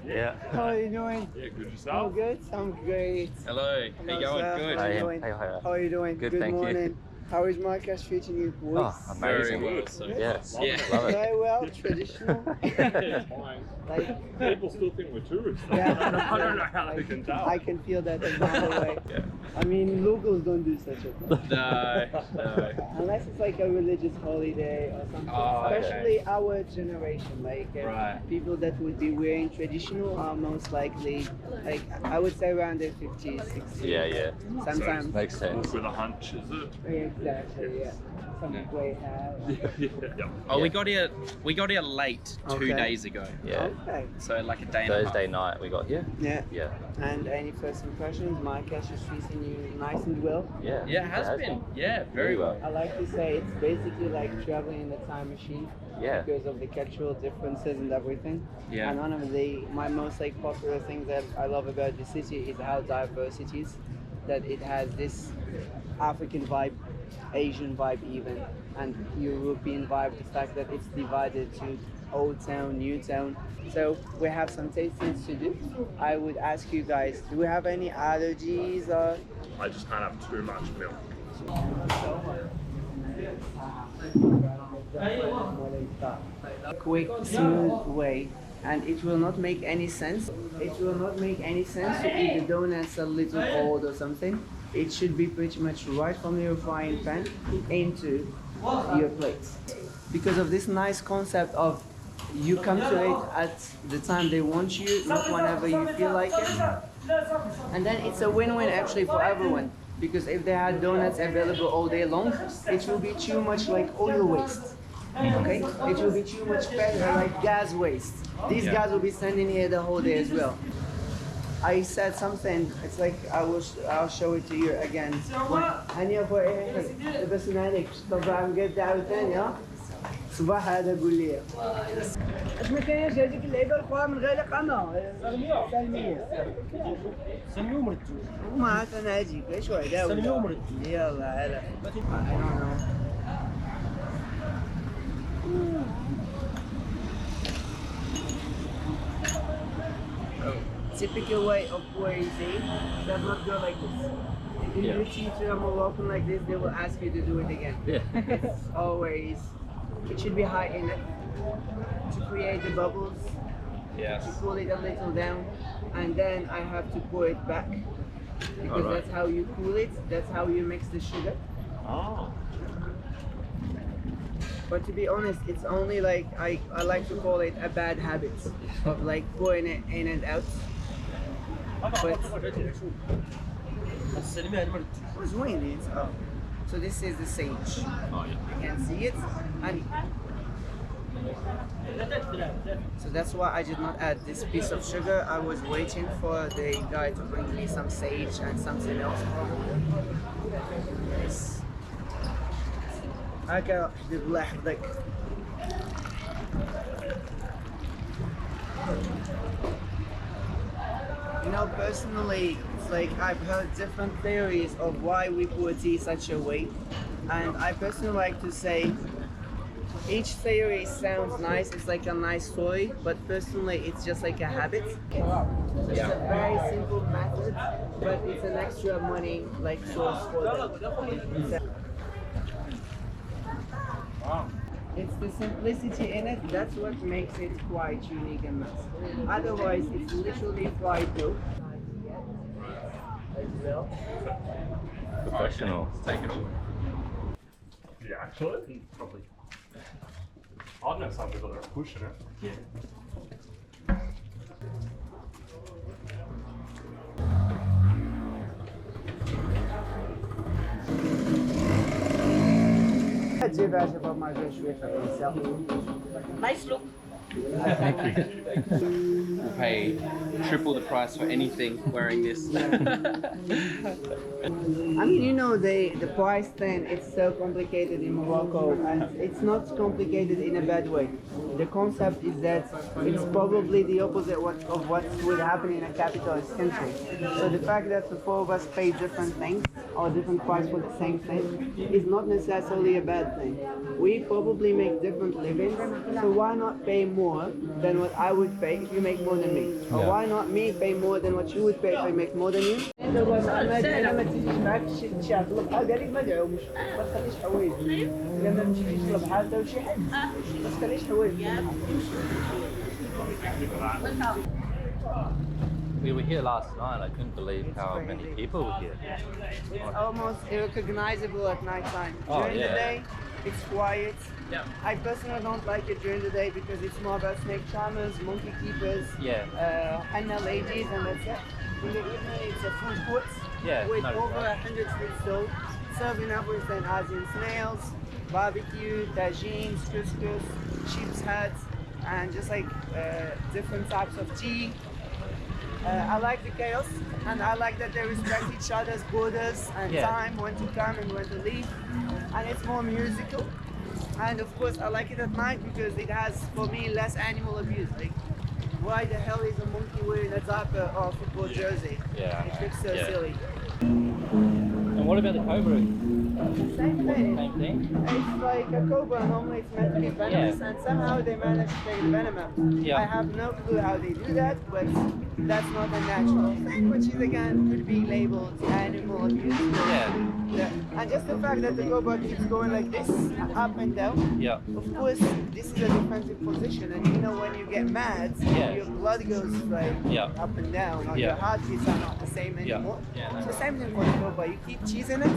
Yeah. How are you doing? Yeah, good I'm yourself. good. I'm great. Hello, how you going? Sir. Good. How are you Hey, doing? hey, hi. How are you doing? Good, Good thank you. morning. How is Marcus treating you, boys? Oh, Very amazing. well, so Yes. Yeah. Love it. Very well, traditional. Yeah, fine. Like, People still think we're tourists. Yeah. I don't know how they can tell. I can feel that a mile away. Yeah. I mean, locals don't do such a thing. No. Unless it's like a religious holiday or something. Oh, okay. Especially our generation, like Right. people that would be wearing traditional are most likely, like I would say around their 50s, 60s. Yeah, yeah. Sometimes. Makes sense. With a hunch, is it? Exactly, yeah. Some Yeah. grey hair. Yeah. Oh, Yeah. we got here late 2 Okay. days ago. Yeah. Okay. So like a day and a half. Thursday night we got here. Yeah. Yeah. And any first impressions? Marcus is treating you nice and well. Yeah. Yeah, it has been. Yeah, very well. I like to say it's basically like traveling in the time machine. Yeah. Because of the cultural differences and everything. Yeah. And one of my most like popular things that I love about the city is how diverse it is. That it has this African vibe, Asian vibe even, and European vibe. The fact that it's divided to old town, new town. So we have some tastings to do. I would ask you guys, do we have any allergies or? I just can't have too much milk. Quick, smooth way, and it will not make any sense. It will not make any sense to eat the donuts a little cold or something. It should be pretty much right from your frying pan into your plates. Because of this nice concept of you come to it at the time they want you, not whenever you feel like it. And then it's a win-win actually for everyone. Because if they had donuts available all day long, it will be too much like oil waste. Okay? It will be too much fat, like gas waste. These guys will be standing here the whole day as well. I said something, it's like I'll show it to you again. هني أبو إيه بس نالك طبعا قد عاوتاني ها صباح هذا قول لي ايش ما كاينش هذيك اللعيبه الاخرى من غير قناه سلميه سلميه ومرتو ما عاد انا اجيك ايش وعدا سلميه ومرتو يلا هلا I don't know. Typical way of poesie does not go like this. If you teach a Moroccan like this, they will ask you to do it again. Yeah. It's always, it should be high in it to create the bubbles, Yes. to pull it a little down, and then I have to pour it back. Because Alright. that's how you cool it, that's how you mix the sugar. Oh. But to be honest, it's only like, I like to call it a bad habit of like pouring it in and out. But what's doing this? Oh, so this is the sage. Oh, yeah. You can see it, and so that's why I did not add this piece of sugar. I was waiting for the guy to bring me some sage and something else. Yes. هكا بالله يحفظك. You know, personally, it's like I've heard different theories of why we put tea such a way, and I personally like to say each theory sounds nice. It's like a nice story, but personally, it's just like a habit. It's a very simple method, but it's an extra money like source for them. Wow. It's the simplicity in it, that's what makes it quite unique and nice. Otherwise, it's literally fried dough. As well. Professional. Take it all. Yeah, actually, probably. I know some people that are pushing it. Yeah. Nice look. Thank you. I pay triple the price for anything wearing this. I mean, you know, the price thing, it's so complicated in Morocco, and it's not complicated in a bad way. the concept is that it's probably the opposite of what would happen in a capitalist country. So the fact that the four of us pay different things or different price for the same thing is not necessarily a bad thing. We probably make different livings, so why not pay more than what I would pay if you make more than me? Or why not me pay more than what you would pay if I make more than you? We were here last night. I couldn't believe how many people were here. It's almost irrecognizable at night time. Oh, During the yeah. day, it's quiet. Yeah. I personally don't like it during the day because it's more about snake charmers, monkey keepers, henna ladies, and that's it. In the evening, it's a food court with over 100 food stalls, serving everything as in snails, barbecue, tagines, couscous, sheep's head, and just like different types of tea. I like the chaos, and I like that they respect each other's borders and time, when to come and when to leave, and it's more musical. And of course, I like it at night because it has, for me, less animal abuse. Like, why the hell is a monkey wearing a diaper or a football jersey? Yeah. It looks so silly. And what about the cobra? Same thing. Same thing? It's like a cobra, normally it's meant to be venomous, and somehow they manage to take the venom out. Yeah. I have no clue how they do that, but that's not a natural thing, which is again could be labeled animal abuse. Yeah. And just the fact that the cobra keeps going like this, up and down. Yeah. Of course, this is a defensive position, and you know when you get mad, your blood goes like up and down, or your heartbeats are not the same anymore. Yeah. So same thing for the cobra. You keep cheesing it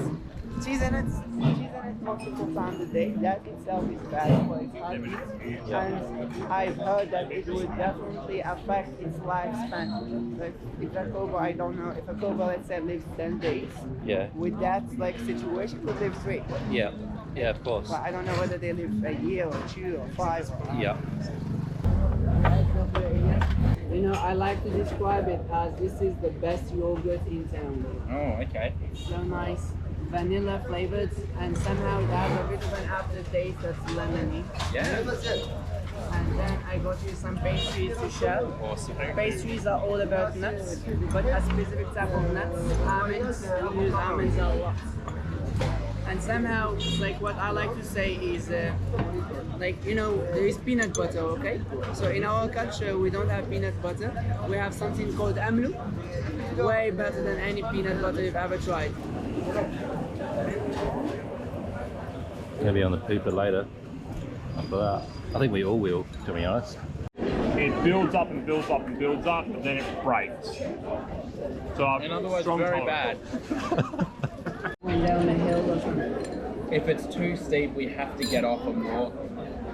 multiple times a day. That itself is bad for its heartbeat, and I've heard that it would definitely affect its lifespan. Like if a cobra, I don't know, if a cobra, let's say, lives 10 days, with that like situation, could live 3. Yeah, of course. But I don't know whether they live a year or 2 or 5. Yeah. You know, I like to describe it as this is the best yogurt in town. Oh, okay. It's so nice, vanilla flavored, and somehow it has a bit of an aftertaste that's lemony. Yeah. And then I got you some pastries to share. Awesome. Pastries are all about nuts, but a specific type of nuts. Almonds, we use almonds a lot. And somehow, like what I like to say is, like, you know, there is peanut butter, okay? So in our culture, we don't have peanut butter. We have something called amlu, way better than any peanut butter you've ever tried. Gonna be on the pooper later. After that, I think we all will, to be honest. It builds up and builds up and builds up, and then it breaks. So In other words, very bad. Went down a hill or something. If it's too steep, we have to get off and walk.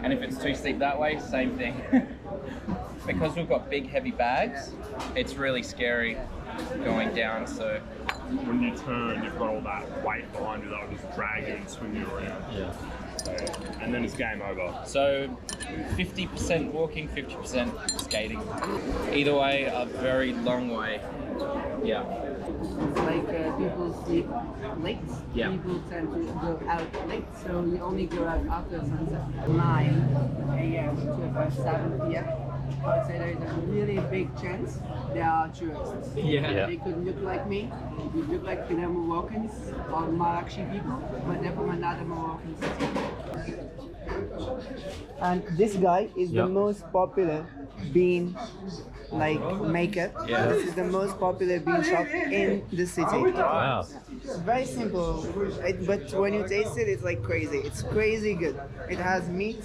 And if it's too steep that way, same thing. Because we've got big, heavy bags, it's really scary going down, so... When you turn, you've got all that weight behind you that will just drag you and swing you around. Yeah. And then it's game over. So 50% walking, 50% skating. Either way, a very long way. Yeah. It's like people sleep late. Yeah. People tend to go out late, so we only go out after sunset. 9 a.m. to about 7 p.m. I would say there is a really big chance there are tourists. Yeah. They could look like me, they could look like Moroccans or Marrakchi people, but they're from another Moroccan city. And this guy is the most popular bean maker. Yeah. This is the most popular bean shop in the city. Wow. It's very simple, but when you taste it, it's like crazy. It's crazy good. It has meat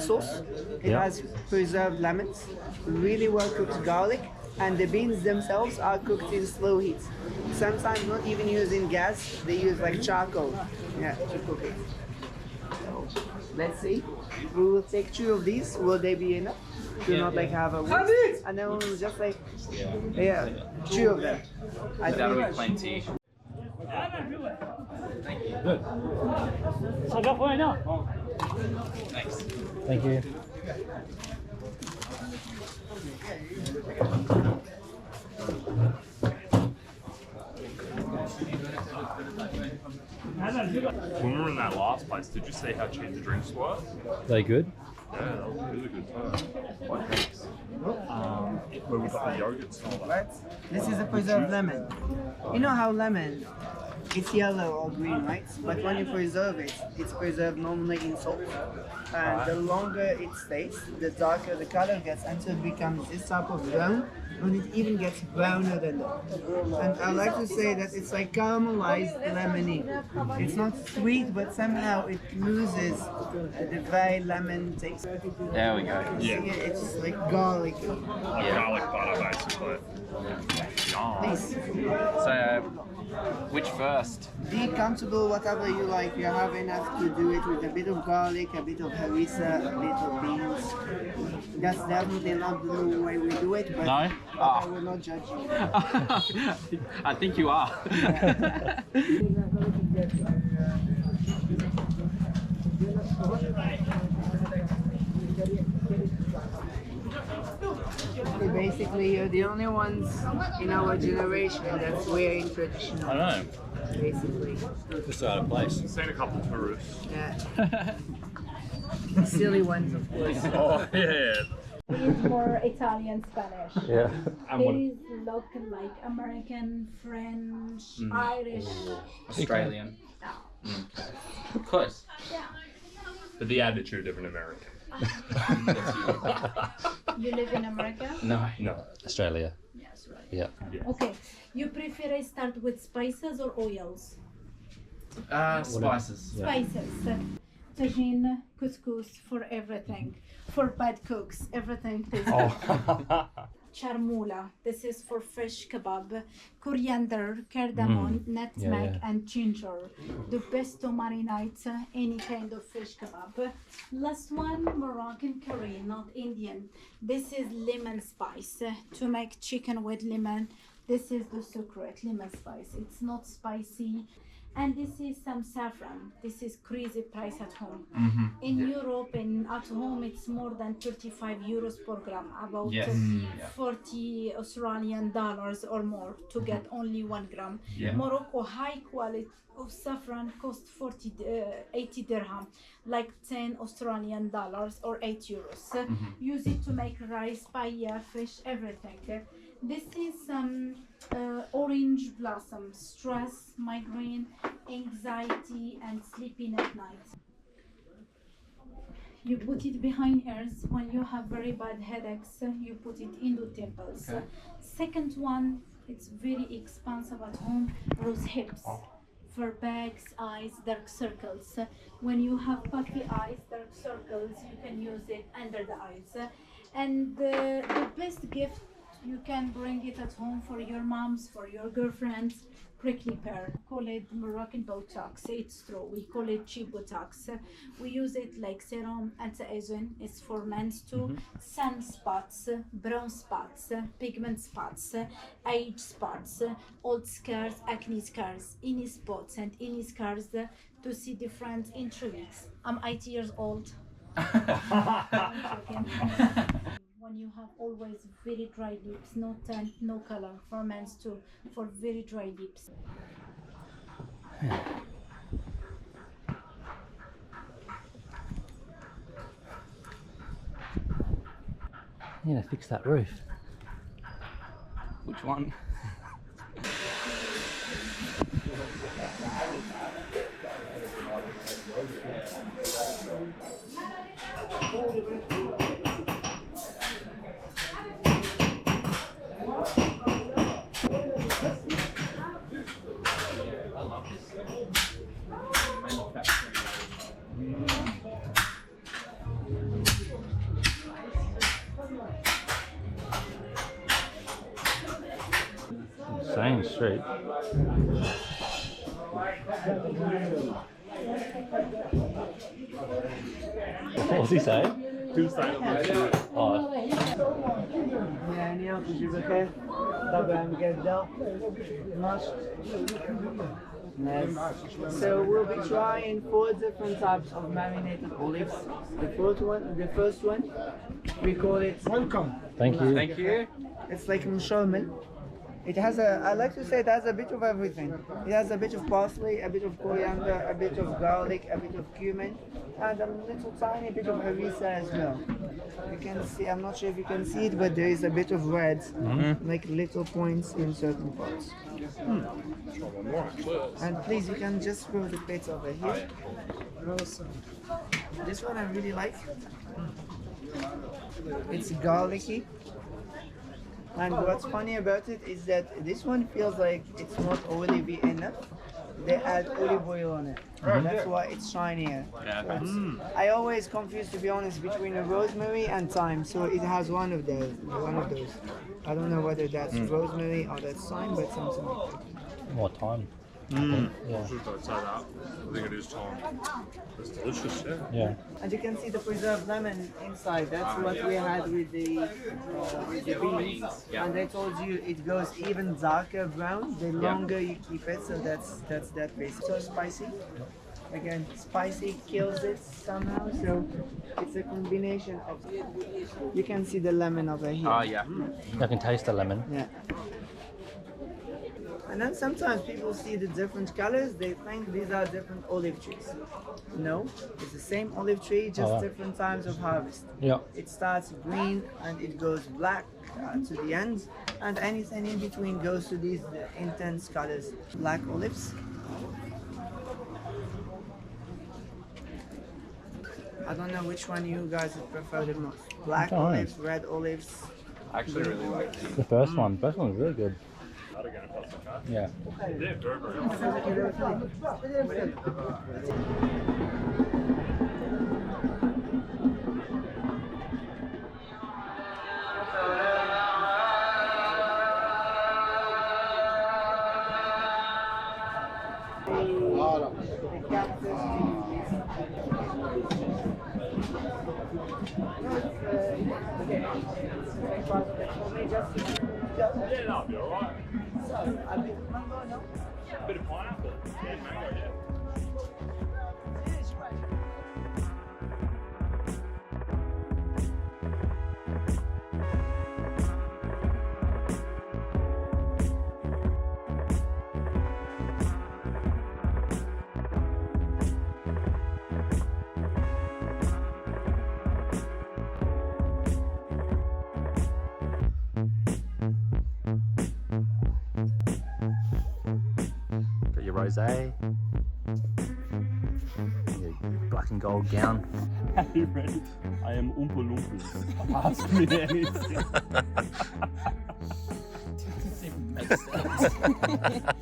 sauce. It has preserved lemons, really well cooked garlic, and the beans themselves are cooked in slow heat. Sometimes not even using gas, they use like charcoal to cook it. So, let's see. We will take 2 of these. Will they be enough? Do not like have a waste. And then we'll just like 2 of them. I That'll be think plenty. Good. Thanks. Thank you. When we were in that last place, did you see how cheap the drinks were? They good? Yeah, that was a really good time. What next? Where we got the yogurts and all that. Right? This is a preserved lemon. You know how lemon, it's yellow or green, right? But when you preserve it, it's preserved normally in salt. And the longer it stays, the darker the color gets until it becomes this type of brown, and it even gets browner than that. And I like to say that it's like caramelized lemonade. It's not sweet, but somehow it loses the very lemon taste. There we go. See, it's like garlic. Like garlic butter, basically. Yum. This. So, which first? Be comfortable, whatever you like. You have enough to do it with a bit of garlic, a bit of harissa, a bit of beans. That's definitely not the way we do it, but, No? but I will not judge you. I think you are. Basically, you're the only ones in our generation that's wearing traditional. I know. Basically, Just out of place. I've seen a couple of tourists. yeah. Silly ones, of course. Oh, yeah. It is more Italian, Spanish. Yeah. And It what, is local, like American, French, Irish. Australian. No. Close. Yeah. but the attitude of an American. You live in America? No. No. Australia. Yes, right. Yeah. Okay. You prefer I start with spices or oils? Spices. Yeah. Spices. Tagine, couscous for everything. For bad cooks, everything tastes Oh. charmoula. This is for fish kebab. Coriander, cardamom, nutmeg, yeah. and ginger. The best to marinate any kind of fish kebab. Last one, Moroccan curry, not Indian. This is lemon spice to make chicken with lemon. This is the secret, lemon spice. It's not spicy. And this is some saffron. This is crazy price at home. In Europe and at home, it's more than 35 euros per gram, about Yes. 40 Australian dollars or more to get only 1 gram. Yeah. Morocco high quality of saffron cost 80 dirham, like 10 Australian dollars or 8 euros. Use it to make rice, paella, fish, everything. This is some orange blossom, stress, migraine, anxiety, and sleeping at night. You put it behind ears when you have very bad headaches. You put it in the temples. Okay. Second one, it's very expensive at home. Rose hips for bags, eyes, dark circles. When you have puffy eyes, dark circles, you can use it under the eyes. And the best gift, you can bring it at home for your moms, for your girlfriends. Prickly pear, call it Moroccan Botox. It's true. We call it cheap Botox. We use it like serum, anti-aging. It's for men too. Sun spots, brown spots, pigment spots, age spots, old scars, acne scars, any spots and any scars to see difference in 3 weeks. I'm 80 years old. When you have always very dry lips, no tint, no color, for men too, for very dry lips. Yeah, fix that roof. Which one? Same street. What was he saying? Oh, يعني كل بخير طبعا مقدر ماشي. Nice. So we'll be trying 4 different types of marinated olives. The first one, we call it welcome. thank you. Thank you. It's like mshomel. It has a, I like to say it has a bit of everything. It has a bit of parsley, a bit of coriander, a bit of garlic, a bit of cumin, and a little tiny bit of harissa as well. You can see, I'm not sure if you can see it, but there is a bit of red, like little points in certain parts. And please, you can just throw the bits over here. This one I really like. It's garlicky. And what's funny about it is that this one feels like it's not olivey enough. They add olive oil on it. That's why it's shinier. I always confuse, to be honest, between a rosemary and thyme. So it has one of those. I don't know whether that's rosemary or that's thyme, but something like that. More time. I should say that. I think it is time. It's delicious, yeah. Yeah. And you can see the preserved lemon inside. That's what we had with the beans. And they told you it goes even darker brown the longer you keep it. So that's that base. So spicy. Again, spicy kills it somehow. So it's a combination of. You can see the lemon over here. Oh yeah. I can taste the lemon. Yeah. And then sometimes people see the different colors, they think these are different olive trees. No, it's the same olive tree, just different times of harvest. Yeah. It starts green and it goes black to the end, and anything in between goes to these intense colors. Black olives. I don't know which one you guys would prefer the most. Black olives, red olives. I actually really like these. The first one. First one was really good. Yeah. They're very, very Yeah, that'll be alright. Bit of pineapple. Yeah, mango, yeah. Got your rosé. Your black and gold gown. Are you ready? I am Oompa Loompa. Ask me anything. Doesn't even make sense.